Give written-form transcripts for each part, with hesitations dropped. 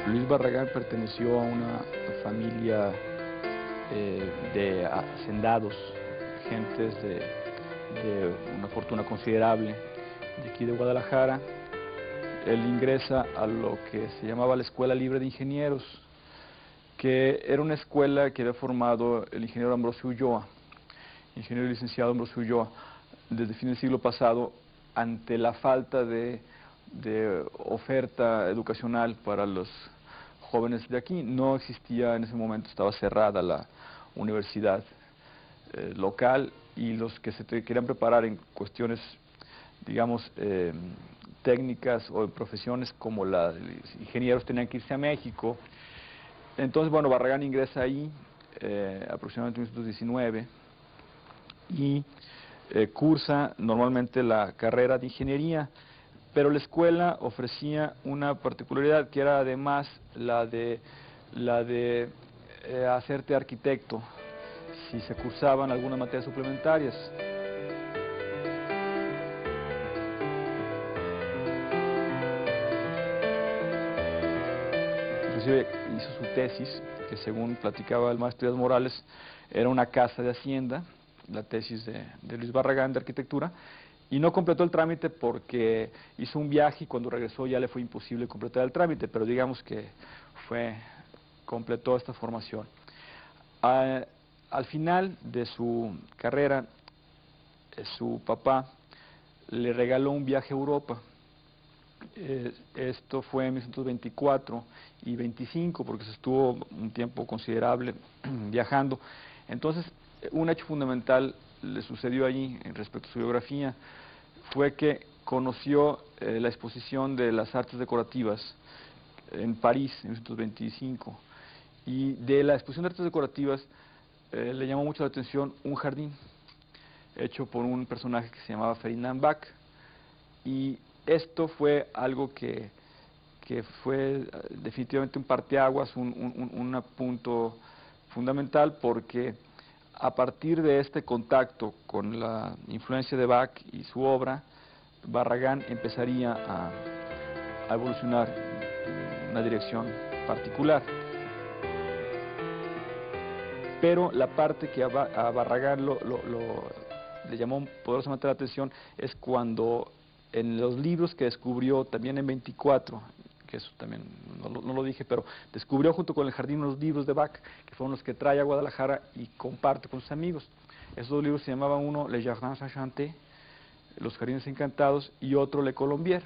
Luis Barragán perteneció a una familia de hacendados, gentes de una fortuna considerable de aquí de Guadalajara. Él ingresa a lo que se llamaba la Escuela Libre de Ingenieros, que era una escuela que había formado el ingeniero Ambrosio Ulloa, ingeniero y licenciado Ambrosio Ulloa, desde fin del siglo pasado, ante la falta de oferta educacional para los jóvenes de aquí. No existía en ese momento, estaba cerrada la universidad local, y los que se querían preparar en cuestiones, digamos, técnicas o en profesiones como la de ingenieros tenían que irse a México. Entonces, bueno, Barragán ingresa ahí aproximadamente en 1919 y cursa normalmente la carrera de ingeniería, pero la escuela ofrecía una particularidad que era además la de hacerte arquitecto si se cursaban algunas materias suplementarias. Inclusive hizo su tesis, que según platicaba el maestro Díaz Morales, era una casa de hacienda, la tesis de Luis Barragán de arquitectura, y no completó el trámite porque hizo un viaje y cuando regresó ya le fue imposible completar el trámite, pero digamos que completó esta formación. Al final de su carrera, su papá le regaló un viaje a Europa. Esto fue en 1924 y 25, porque se estuvo un tiempo considerable viajando. Entonces, un hecho fundamental le sucedió allí respecto a su biografía, fue que conoció la exposición de las artes decorativas en París en 1925, y de la exposición de artes decorativas le llamó mucho la atención un jardín hecho por un personaje que se llamaba Ferdinand Bach, y esto fue algo que fue definitivamente un parteaguas, un punto fundamental, porque a partir de este contacto con la influencia de Bach y su obra, Barragán empezaría a evolucionar en una dirección particular. Pero la parte que a Barragán le llamó poderosamente la atención es cuando en los libros que descubrió también en 24, que eso también no lo dije, pero descubrió junto con el jardín unos libros de Bach, que fueron los que trae a Guadalajara y comparte con sus amigos. Esos dos libros se llamaban uno Les Jardins Enchantés, Los Jardines Encantados, y otro Le Colombier.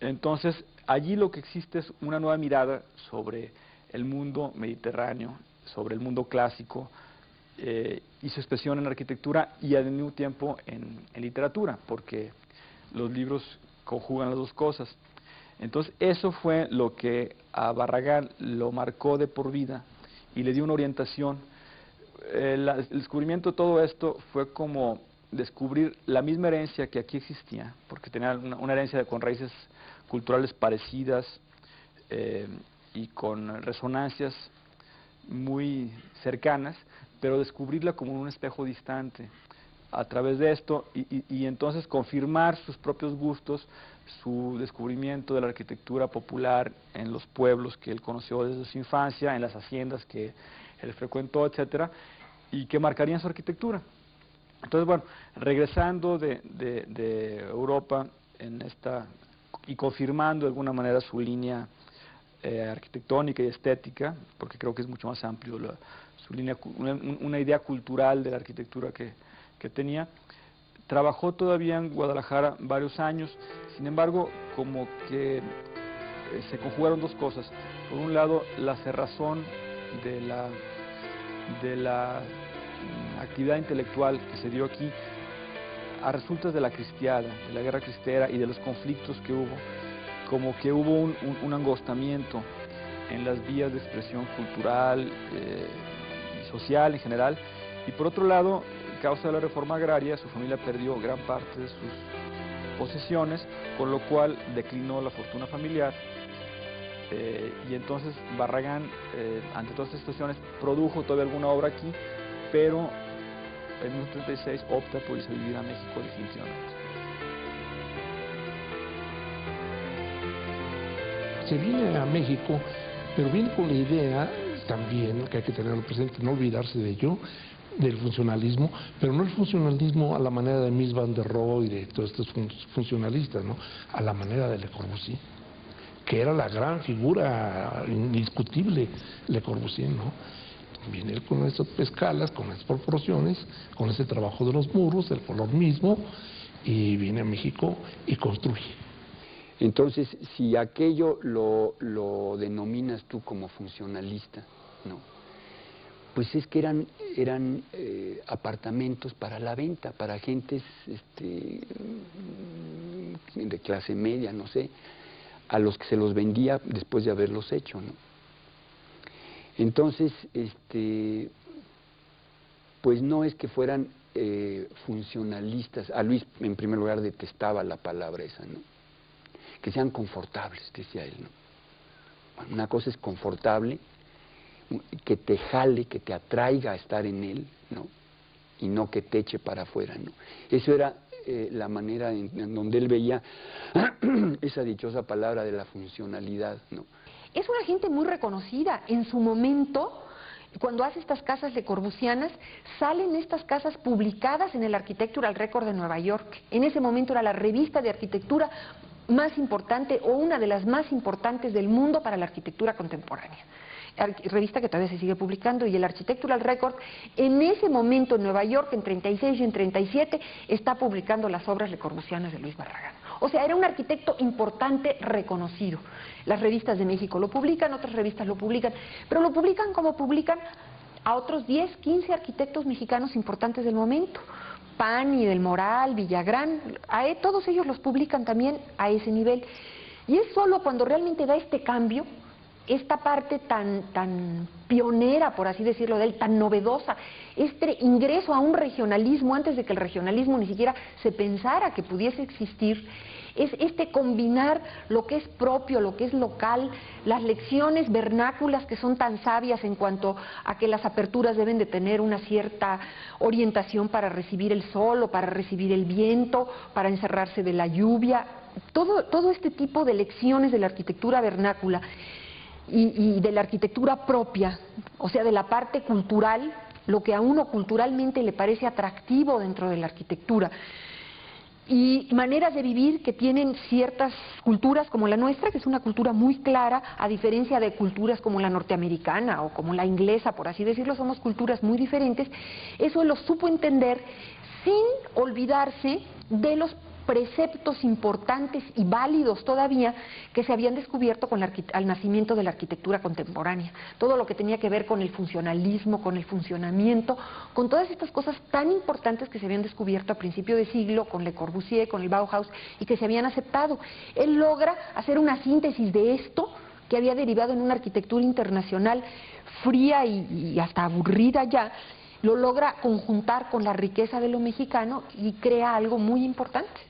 Entonces, allí lo que existe es una nueva mirada sobre el mundo mediterráneo, sobre el mundo clásico, y su expresión en arquitectura y al mismo tiempo en literatura, porque los libros conjugan las dos cosas. Entonces, eso fue lo que a Barragán lo marcó de por vida y le dio una orientación. El descubrimiento de todo esto fue como descubrir la misma herencia que aquí existía, porque tenía una herencia con raíces culturales parecidas y con resonancias muy cercanas, pero descubrirla como un espejo distante. A través de esto, y entonces confirmar sus propios gustos, su descubrimiento de la arquitectura popular en los pueblos que él conoció desde su infancia, en las haciendas que él frecuentó, etcétera, y que marcarían su arquitectura. Entonces, bueno, regresando de Europa y confirmando de alguna manera su línea arquitectónica y estética, porque creo que es mucho más amplio su línea, una idea cultural de la arquitectura que tenía. Trabajó todavía en Guadalajara varios años, sin embargo, como que se conjugaron dos cosas. Por un lado, la cerrazón de la actividad intelectual que se dio aquí a resultas de la cristiada, de la guerra cristera y de los conflictos que hubo, como que hubo un angostamiento en las vías de expresión cultural y social en general, y por otro lado, a causa de la reforma agraria, su familia perdió gran parte de sus posesiones, con lo cual declinó la fortuna familiar, y entonces Barragán, ante todas estas situaciones, produjo todavía alguna obra aquí, pero en 1936 opta por irse a vivir a México definitivamente. se viene a México, pero viene con la idea también, que hay que tenerlo presente, no olvidarse de ello, del funcionalismo, pero no el funcionalismo a la manera de Mies van der Rohe y de todos estos funcionalistas, ¿no? A la manera de Le Corbusier, que era la gran figura indiscutible, Le Corbusier, ¿no? Viene él con estas escalas, con estas proporciones, con ese trabajo de los muros, el color mismo, y viene a México y construye. Entonces, si aquello lo denominas tú como funcionalista, ¿no? Pues es que eran apartamentos para la venta, para gentes de clase media, no sé, a los que se los vendía después de haberlos hecho, ¿no? Entonces, pues no es que fueran funcionalistas. A Luis, en primer lugar, detestaba la palabra esa, ¿no? Que sean confortables, decía él, ¿no? Bueno, una cosa es confortable, que te jale, que te atraiga a estar en él, ¿no? Y no que te eche para afuera, ¿no? Eso era la manera en donde él veía esa dichosa palabra de la funcionalidad, ¿no? Es una gente muy reconocida. En su momento, cuando hace estas casas lecorbusianas, salen estas casas publicadas en el Architectural Record de Nueva York. En ese momento era la revista de arquitectura más importante o una de las más importantes del mundo para la arquitectura contemporánea. Revista que todavía se sigue publicando, y el Architectural Record en ese momento en Nueva York, en 36 y en 37, está publicando las obras lecorbusianas de Luis Barragán. O sea, era un arquitecto importante, reconocido. Las revistas de México lo publican, otras revistas lo publican, pero lo publican como publican a otros 10, 15 arquitectos mexicanos importantes del momento. Pani, del Moral, Villagrán, todos ellos los publican también a ese nivel. Y es solo cuando realmente da este cambio, esta parte tan pionera, por así decirlo, de él, tan novedosa, este ingreso a un regionalismo antes de que el regionalismo ni siquiera se pensara que pudiese existir, es este combinar lo que es propio, lo que es local, las lecciones vernáculas que son tan sabias en cuanto a que las aperturas deben de tener una cierta orientación para recibir el sol o para recibir el viento, para encerrarse de la lluvia, todo este tipo de lecciones de la arquitectura vernácula y de la arquitectura propia, o sea, de la parte cultural, lo que a uno culturalmente le parece atractivo dentro de la arquitectura, y maneras de vivir que tienen ciertas culturas como la nuestra, que es una cultura muy clara, a diferencia de culturas como la norteamericana o como la inglesa, por así decirlo, somos culturas muy diferentes. Eso lo supo entender sin olvidarse de los preceptos importantes y válidos todavía que se habían descubierto con al nacimiento de la arquitectura contemporánea. Todo lo que tenía que ver con el funcionalismo, con el funcionamiento, con todas estas cosas tan importantes que se habían descubierto a principio de siglo con Le Corbusier, con el Bauhaus, y que se habían aceptado. Él logra hacer una síntesis de esto que había derivado en una arquitectura internacional fría y hasta aburrida ya, lo logra conjuntar con la riqueza de lo mexicano y crea algo muy importante.